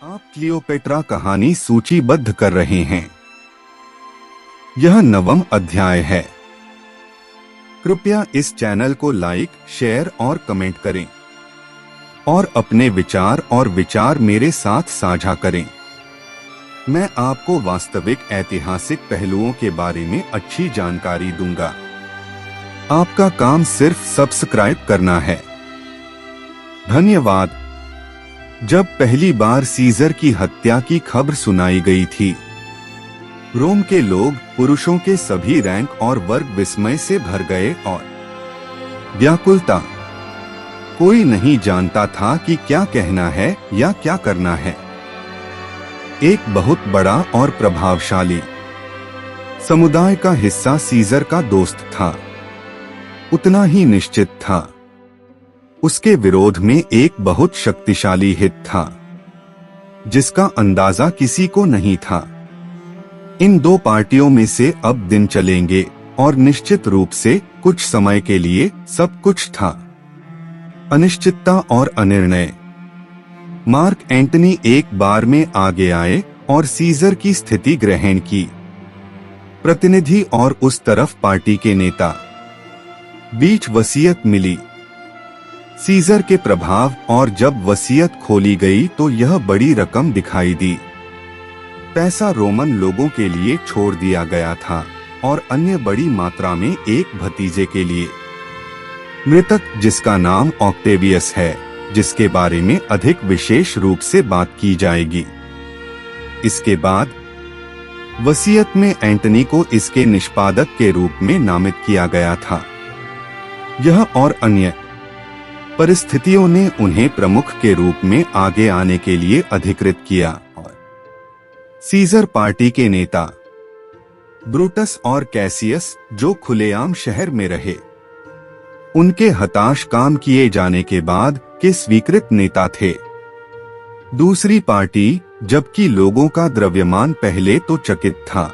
आप क्लियोपेट्रा कहानी सूचीबद्ध कर रहे हैं। यह 9वां अध्याय है। कृपया इस चैनल को लाइक, शेयर और कमेंट करें और अपने विचार मेरे साथ साझा करें। मैं आपको वास्तविक ऐतिहासिक पहलुओं के बारे में अच्छी जानकारी दूंगा। आपका काम सिर्फ सब्सक्राइब करना है। धन्यवाद। जब पहली बार सीजर की हत्या की खबर सुनाई गई थी, रोम के लोग, पुरुषों के सभी रैंक और वर्ग विस्मय से भर गए और व्याकुलता। कोई नहीं जानता था कि क्या कहना है या क्या करना है। एक बहुत बड़ा और प्रभावशाली समुदाय का हिस्सा सीजर का दोस्त था। उतना ही निश्चित था उसके विरोध में एक बहुत शक्तिशाली हित था जिसका अंदाजा किसी को नहीं था। इन दो पार्टियों में से अब दिन चलेंगे और निश्चित रूप से कुछ समय के लिए सब कुछ था अनिश्चितता और अनिर्णय। मार्क एंटनी एक बार में आगे आए और सीजर की स्थिति ग्रहण की। प्रतिनिधि और उस तरफ पार्टी के नेता बीच वसीयत मिली। सीजर के प्रभाव, और जब वसीयत खोली गई तो यह बड़ी रकम दिखाई दी। पैसा रोमन लोगों के लिए छोड़ दिया गया था और अन्य बड़ी मात्रा में एक भतीजे के लिए। मृतक, जिसका नाम ऑक्टेवियस है, जिसके बारे में अधिक विशेष रूप से बात की जाएगी। इसके बाद वसीयत में एंटनी को इसके निष्पादक के रूप में नामित किया गया था। यह और अन्य परिस्थितियों ने उन्हें प्रमुख के रूप में आगे आने के लिए अधिकृत किया और सीजर पार्टी के नेता ब्रूटस और कैसियस, जो खुलेआम शहर में रहे, उनके हताश काम किए जाने के बाद के स्वीकृत नेता थे। दूसरी पार्टी, जबकि लोगों का द्रव्यमान पहले तो चकित था,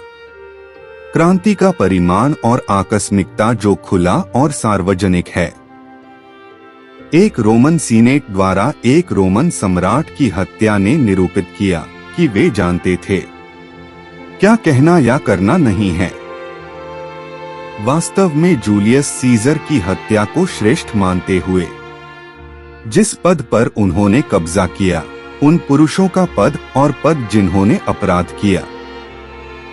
क्रांति का परिमाण और आकस्मिकता जो खुला और सार्वजनिक है। एक रोमन सीनेट द्वारा एक रोमन सम्राट की हत्या ने निरूपित किया कि वे जानते थे क्या कहना या करना नहीं है। वास्तव में जूलियस सीजर की हत्या को श्रेष्ठ मानते हुए जिस पद पर उन्होंने कब्जा किया, उन पुरुषों का पद और पद जिन्होंने अपराध किया,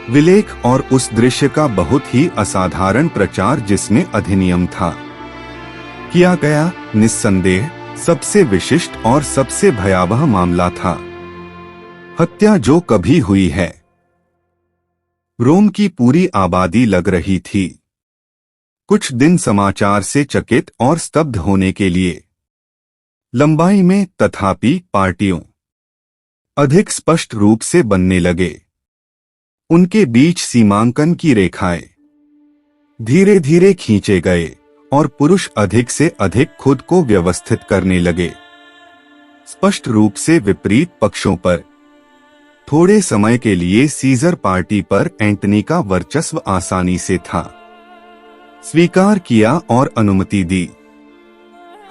विलेख और उस दृश्य का बहुत ही असाधारण प्रचार जिसमें अधिनियम था, किया गया, निस्संदेह सबसे विशिष्ट और सबसे भयावह मामला था। हत्या जो कभी हुई है। रोम की पूरी आबादी लग रही थी कुछ दिन समाचार से चकित और स्तब्ध होने के लिए। लंबाई में, तथापि पार्टियों अधिक स्पष्ट रूप से बनने लगे। उनके बीच सीमांकन की रेखाएं धीरे धीरे खींचे गए और पुरुष अधिक से अधिक खुद को व्यवस्थित करने लगे। स्पष्ट रूप से विपरीत पक्षों पर थोड़े समय के लिए सीजर पार्टी पर एंटनी का वर्चस्व आसानी से था स्वीकार किया और अनुमति दी।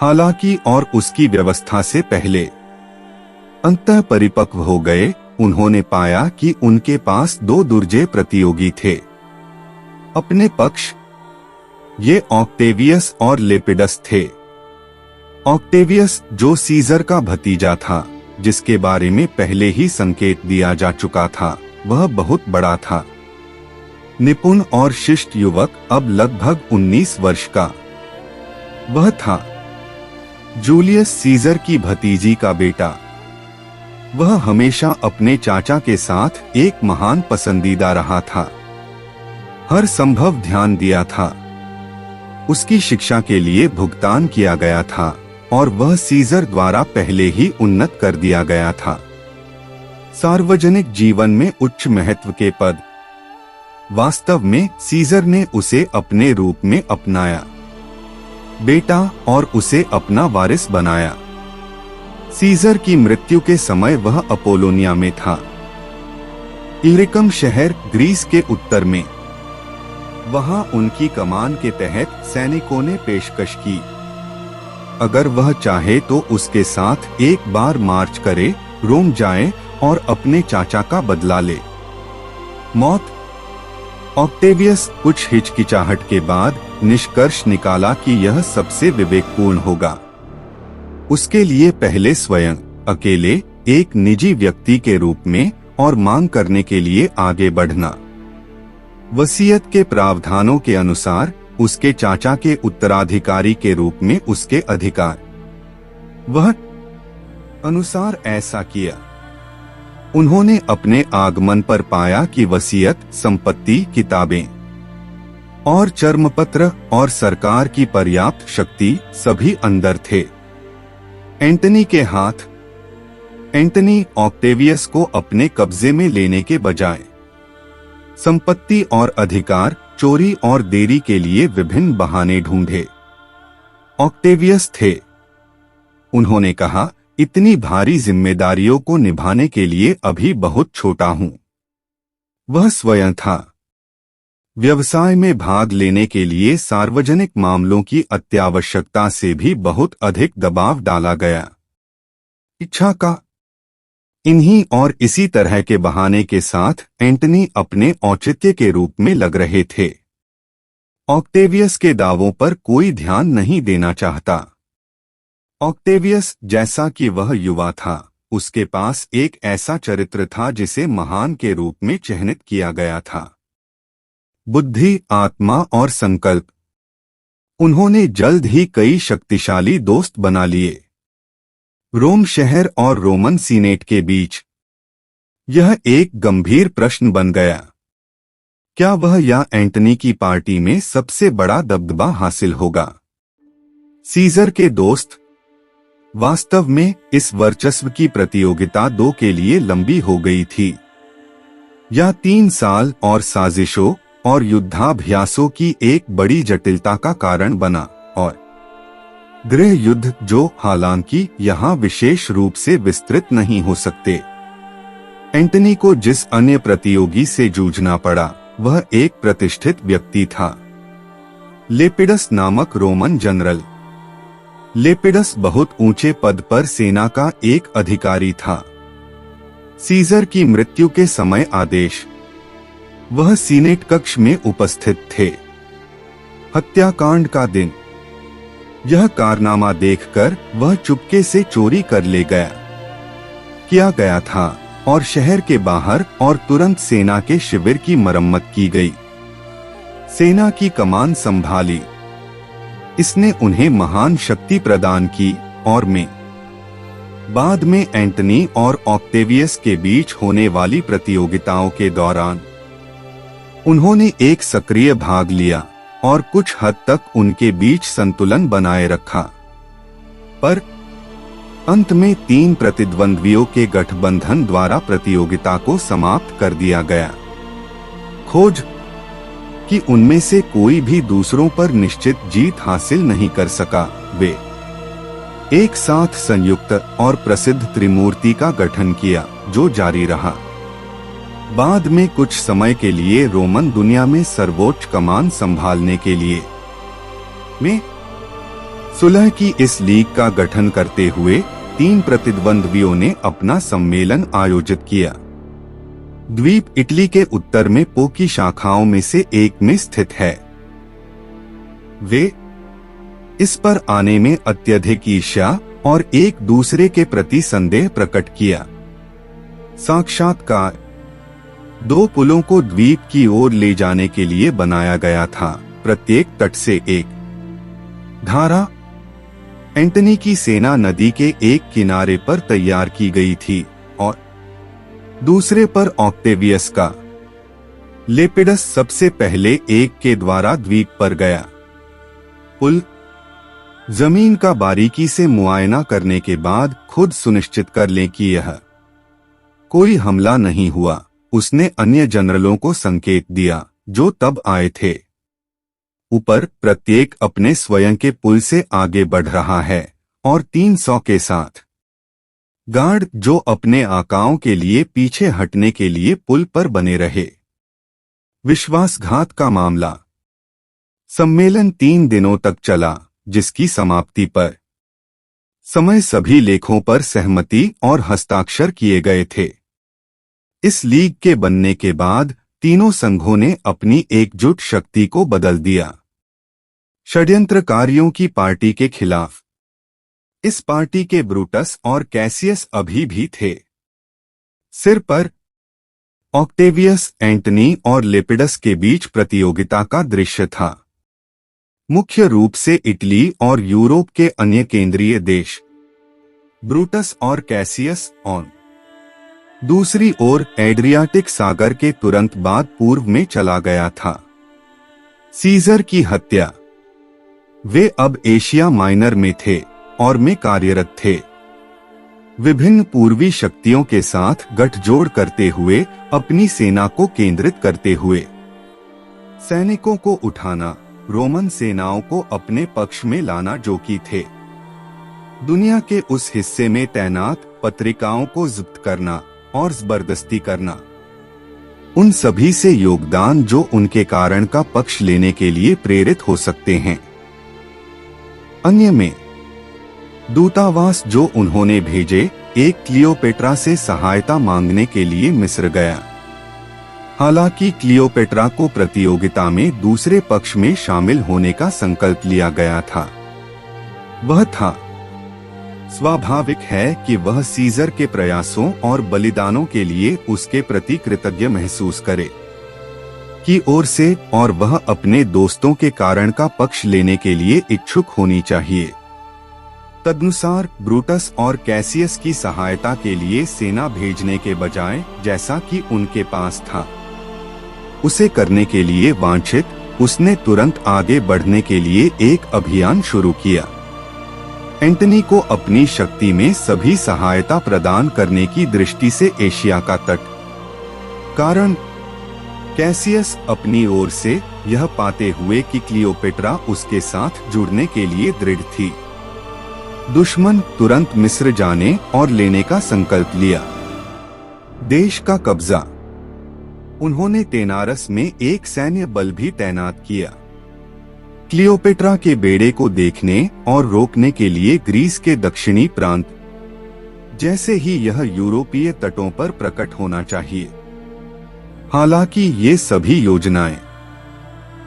हालांकि और उसकी व्यवस्था से पहले अंततः परिपक्व हो गए, उन्होंने पाया कि उनके पास दो दुर्जय प्रतियोगी थे। अपने पक्ष ये ऑक्टेवियस और लेपिडस थे। ऑक्टेवियस, जो सीजर का भतीजा था, जिसके बारे में पहले ही संकेत दिया जा चुका था, वह बहुत बड़ा था, निपुण और शिष्ट युवक, अब लगभग 19 वर्ष का। वह था जूलियस सीजर की भतीजी का बेटा। वह हमेशा अपने चाचा के साथ एक महान पसंदीदा रहा था, हर संभव ध्यान दिया था, उसकी शिक्षा के लिए भुगतान किया गया था और वह सीजर द्वारा पहले ही उन्नत कर दिया गया था। सार्वजनिक जीवन में उच्च महत्व के पद। वास्तव में सीजर ने उसे अपने रूप में अपनाया बेटा और उसे अपना वारिस बनाया। सीजर की मृत्यु के समय वह अपोलोनिया में था, इलिरिकम शहर, ग्रीस के उत्तर में। वहां उनकी कमान के तहत सैनिकों ने पेशकश की अगर वह चाहे तो उसके साथ एक बार मार्च करे, रोम जाए और अपने चाचा का बदला ले। मौत। ऑक्टेवियस कुछ हिचकिचाहट के बाद निष्कर्ष निकाला कि यह सबसे विवेकपूर्ण होगा। उसके लिए पहले स्वयं अकेले एक निजी व्यक्ति के रूप में और मांग करने के लिए आगे बढ़ना। वसीयत के प्रावधानों के अनुसार उसके चाचा के उत्तराधिकारी के रूप में उसके अधिकार वह अनुसार ऐसा किया। उन्होंने अपने आगमन पर पाया कि वसीयत, संपत्ति, किताबें और चर्मपत्र और सरकार की पर्याप्त शक्ति सभी अंदर थे एंटनी के हाथ। एंटनी ऑक्टेवियस को अपने कब्जे में लेने के बजाय संपत्ति और अधिकार, चोरी और देरी के लिए विभिन्न बहाने ढूंढे। ऑक्टेवियस थे। उन्होंने कहा, इतनी भारी जिम्मेदारियों को निभाने के लिए अभी बहुत छोटा हूं। वह स्वयं था। व्यवसाय में भाग लेने के लिए सार्वजनिक मामलों की अत्यावश्यकता से भी बहुत अधिक दबाव डाला गया। इच्छा का इन्हीं और इसी तरह के बहाने के साथ एंटनी अपने औचित्य के रूप में लग रहे थे। ऑक्टेवियस के दावों पर कोई ध्यान नहीं देना चाहता। ऑक्टेवियस, जैसा कि वह युवा था, उसके पास एक ऐसा चरित्र था जिसे महान के रूप में चिह्नित किया गया था। बुद्धि, आत्मा और संकल्प। उन्होंने जल्द ही कई शक्तिशाली दोस्त बना लिए। रोम शहर और रोमन सीनेट के बीच यह एक गंभीर प्रश्न बन गया। क्या वह या एंटनी की पार्टी में सबसे बड़ा दबदबा हासिल होगा? सीजर के दोस्त। वास्तव में इस वर्चस्व की प्रतियोगिता 2 के लिए लंबी हो गई थी। यह 3 साल और साजिशों और युद्धाभ्यासों की एक बड़ी जटिलता का कारण बना और गृह युद्ध, जो हालांकि यहाँ विशेष रूप से विस्तृत नहीं हो सकते। एंटनी को जिस अन्य प्रतियोगी से जूझना पड़ा वह एक प्रतिष्ठित व्यक्ति था, लेपिडस नामक रोमन जनरल। लेपिडस बहुत ऊंचे पद पर सेना का एक अधिकारी था। सीजर की मृत्यु के समय आदेश वह सीनेट कक्ष में उपस्थित थे। हत्याकांड का दिन यह कारनामा देखकर वह चुपके से चोरी कर ले किया गया था और शहर के बाहर और तुरंत सेना के शिविर की मरम्मत की गई। सेना की कमान संभाली। इसने उन्हें महान शक्ति प्रदान की और बाद में एंटनी और ऑक्टेवियस के बीच होने वाली प्रतियोगिताओं के दौरान उन्होंने एक सक्रिय भाग लिया और कुछ हद तक उनके बीच संतुलन बनाए रखा। पर अंत में 3 प्रतिद्वंद्वियों के गठबंधन द्वारा प्रतियोगिता को समाप्त कर दिया गया। खोज कि उनमें से कोई भी दूसरों पर निश्चित जीत हासिल नहीं कर सका। वे एक साथ संयुक्त और प्रसिद्ध त्रिमूर्ति का गठन किया, जो जारी रहा। बाद में कुछ समय के लिए रोमन दुनिया में सर्वोच्च कमान संभालने के लिए में सुलह की इस लीग का गठन करते हुए 3 प्रतिद्वंद्वियों ने अपना सम्मेलन आयोजित किया। द्वीप इटली के उत्तर में पो की शाखाओं में से एक में स्थित है। वे इस पर आने में अत्यधिक ईर्ष्या और एक दूसरे के प्रति संदेह प्रकट किया। साक्षात्कार 2 पुलों को द्वीप की ओर ले जाने के लिए बनाया गया था, प्रत्येक तट से एक धारा। एंटनी की सेना नदी के एक किनारे पर तैयार की गई थी और दूसरे पर ऑक्टेवियस का। लेपिडस सबसे पहले एक के द्वारा द्वीप पर गया। पुल जमीन का बारीकी से मुआयना करने के बाद खुद सुनिश्चित कर लें कि यह कोई हमला नहीं हुआ। उसने अन्य जनरलों को संकेत दिया जो तब आए थे। ऊपर प्रत्येक अपने स्वयं के पुल से आगे बढ़ रहा है और 300 के साथ गार्ड जो अपने आकाओं के लिए पीछे हटने के लिए पुल पर बने रहे। विश्वासघात का मामला। सम्मेलन 3 दिनों तक चला, जिसकी समाप्ति पर समय सभी लेखों पर सहमति और हस्ताक्षर किए गए थे। इस लीग के बनने के बाद तीनों संघों ने अपनी एकजुट शक्ति को बदल दिया षड्यंत्रकारियों की पार्टी के खिलाफ। इस पार्टी के ब्रूटस और कैसियस अभी भी थे। सिर पर ऑक्टेवियस, एंटनी और लेपिडस के बीच प्रतियोगिता का दृश्य था, मुख्य रूप से इटली और यूरोप के अन्य केंद्रीय देश। ब्रूटस और कैसियस ऑन दूसरी ओर एड्रियाटिक सागर के तुरंत बाद पूर्व में चला गया था। सीजर की हत्या। वे अब एशिया माइनर में थे और में कार्यरत थे, विभिन्न पूर्वी शक्तियों के साथ गठजोड़ करते हुए अपनी सेना को केंद्रित करते हुए। सैनिकों को उठाना, रोमन सेनाओं को अपने पक्ष में लाना जो कि थे। दुनिया के उस हिस्से में तैनात पत्रिकाओं को जब्त करना और जबरदस्ती करना। उन सभी से योगदान जो उनके कारण का पक्ष लेने के लिए प्रेरित हो सकते हैं। अन्य में दूतावास जो उन्होंने भेजे, एक क्लियोपेट्रा से सहायता मांगने के लिए मिस्र गया। हालांकि क्लियोपेट्रा को प्रतियोगिता में दूसरे पक्ष में शामिल होने का संकल्प लिया गया था। वह था स्वाभाविक है कि वह सीजर के प्रयासों और बलिदानों के लिए उसके प्रति कृतज्ञ महसूस करे की ओर से, और वह अपने दोस्तों के कारण का पक्ष लेने के लिए इच्छुक होनी चाहिए। तदनुसार ब्रूटस और कैसियस की सहायता के लिए सेना भेजने के बजाय, जैसा कि उनके पास था उसे करने के लिए वांछित, उसने तुरंत आगे बढ़ने के लिए एक अभियान शुरू किया। एंटनी को अपनी शक्ति में सभी सहायता प्रदान करने की दृष्टि से एशिया का तट। कारण कैसियस अपनी ओर से यह पाते हुए कि क्लियोपेट्रा उसके साथ जुड़ने के लिए दृढ़ थी, दुश्मन तुरंत मिस्र जाने और लेने का संकल्प लिया। देश का कब्जा। उन्होंने तेनारस में एक सैन्य बल भी तैनात किया, क्लियोपेट्रा के बेड़े को देखने और रोकने के लिए ग्रीस के दक्षिणी प्रांत, जैसे ही यह यूरोपीय तटों पर प्रकट होना चाहिए। हालांकि ये सभी योजनाएं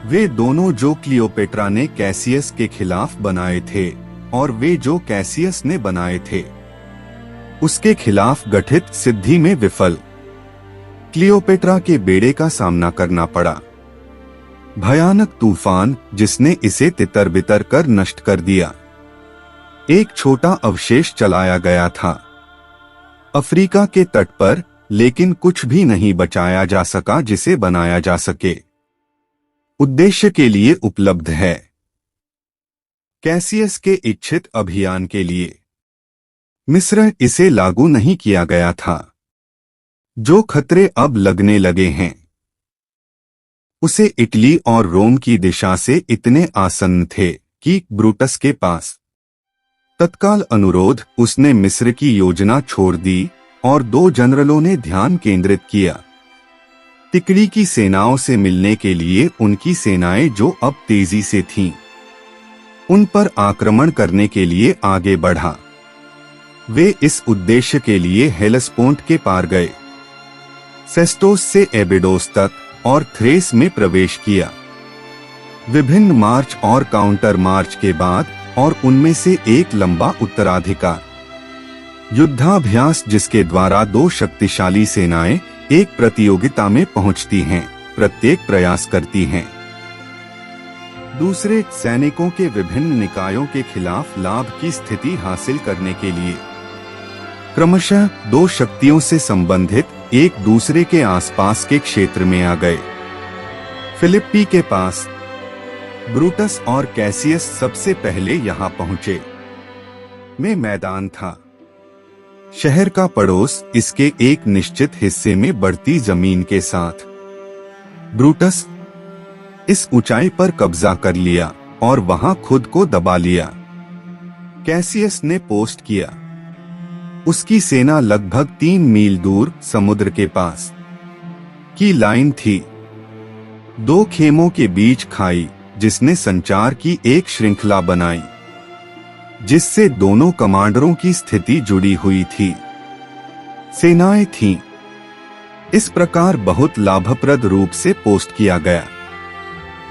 वे दोनों जो क्लियोपेट्रा ने कैसियस के खिलाफ बनाए थे और वे जो कैसियस ने बनाए थे उसके खिलाफ गठित सिद्धि में विफल। क्लियोपेट्रा के बेड़े का सामना करना पड़ा, भयानक तूफान जिसने इसे तितर-बितर कर नष्ट कर दिया। एक छोटा अवशेष चलाया गया था अफ्रीका के तट पर, लेकिन कुछ भी नहीं बचाया जा सका जिसे बनाया जा सके। उद्देश्य के लिए उपलब्ध है। कैसियस के इच्छित अभियान के लिए मिस्र इसे लागू नहीं किया गया था। जो खतरे अब लगने लगे हैं उसे इटली और रोम की दिशा से इतने आसन्न थे कि ब्रूटस के पास तत्काल अनुरोध, उसने मिस्र की योजना छोड़ दी और दो जनरलों ने ध्यान केंद्रित किया तिकड़ी की सेनाओं से मिलने के लिए। उनकी सेनाएं जो अब तेजी से थीं, उन पर आक्रमण करने के लिए आगे बढ़ा। वे इस उद्देश्य के लिए हेलेस्पोंट के पार गए, सेस्टोस से एबिडोस तक और थ्रेस में प्रवेश किया। विभिन्न मार्च और काउंटर मार्च के बाद और उनमें से एक लंबा उत्तराधिकार युद्धाभ्यास जिसके द्वारा दो शक्तिशाली सेनाएं एक प्रतियोगिता में पहुंचती हैं, प्रत्येक प्रयास करती हैं दूसरे सैनिकों के विभिन्न निकायों के खिलाफ लाभ की स्थिति हासिल करने के लिए। क्रमशः दो शक्तियों से संबंधित एक दूसरे के आसपास के क्षेत्र में आ गए। फिलिप्पी के पास ब्रूटस और कैसियस सबसे पहले यहां पहुंचे। में मैदान था, शहर का पड़ोस इसके एक निश्चित हिस्से में बढ़ती जमीन के साथ। ब्रूटस इस ऊंचाई पर कब्जा कर लिया और वहां खुद को दबा लिया। कैसियस ने पोस्ट किया। उसकी सेना लगभग 3 मील दूर समुद्र के पास की लाइन थी, दो खेमों के बीच खाई जिसने संचार की एक श्रृंखला बनाई जिससे दोनों कमांडरों की स्थिति जुड़ी हुई थी। सेनाएं थीं इस प्रकार बहुत लाभप्रद रूप से पोस्ट किया गया।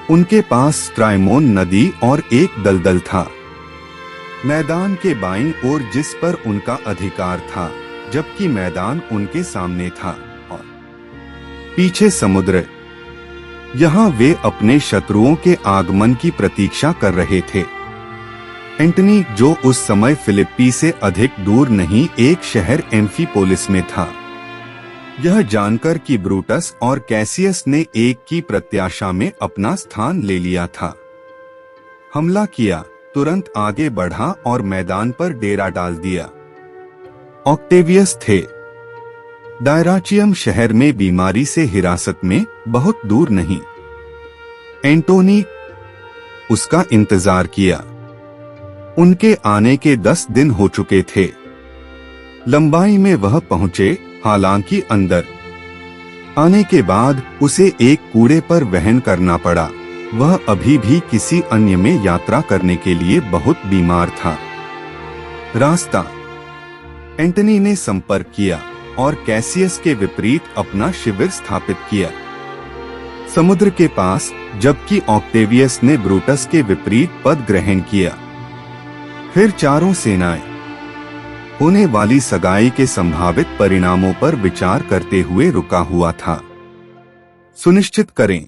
उनके पास स्ट्राइमोन नदी और एक दलदल था, मैदान के बाईं ओर जिस पर उनका अधिकार था, जबकि मैदान उनके सामने था और पीछे समुद्र। यहाँ वे अपने शत्रुओं के आगमन की प्रतीक्षा कर रहे थे। एंटनी, जो उस समय फिलिप्पी से अधिक दूर नहीं एक शहर एम्फीपोलिस में था, यह जानकर कि ब्रूटस और कैसियस ने एक की प्रत्याशा में अपना स्थान ले लिया था, हमला किया, तुरंत आगे बढ़ा और मैदान पर डेरा डाल दिया। ऑक्टेवियस थे डायराचियम शहर में बीमारी से हिरासत में, बहुत दूर नहीं। एंटोनी उसका इंतजार किया। उनके आने के 10 दिन हो चुके थे। लंबाई में वह पहुंचे, हालांकि अंदर आने के बाद उसे एक कूड़े पर वहन करना पड़ा। वह अभी भी किसी अन्य में यात्रा करने के लिए बहुत बीमार था। रास्ता। एंटनी ने संपर्क किया और कैसियस के विपरीत अपना शिविर स्थापित किया, समुद्र के पास, जबकि ऑक्टेवियस ने ब्रूटस के विपरीत पद ग्रहण किया। फिर चारों सेनाएं होने वाली सगाई के संभावित परिणामों पर विचार करते हुए रुका हुआ था। सुनिश्चित करें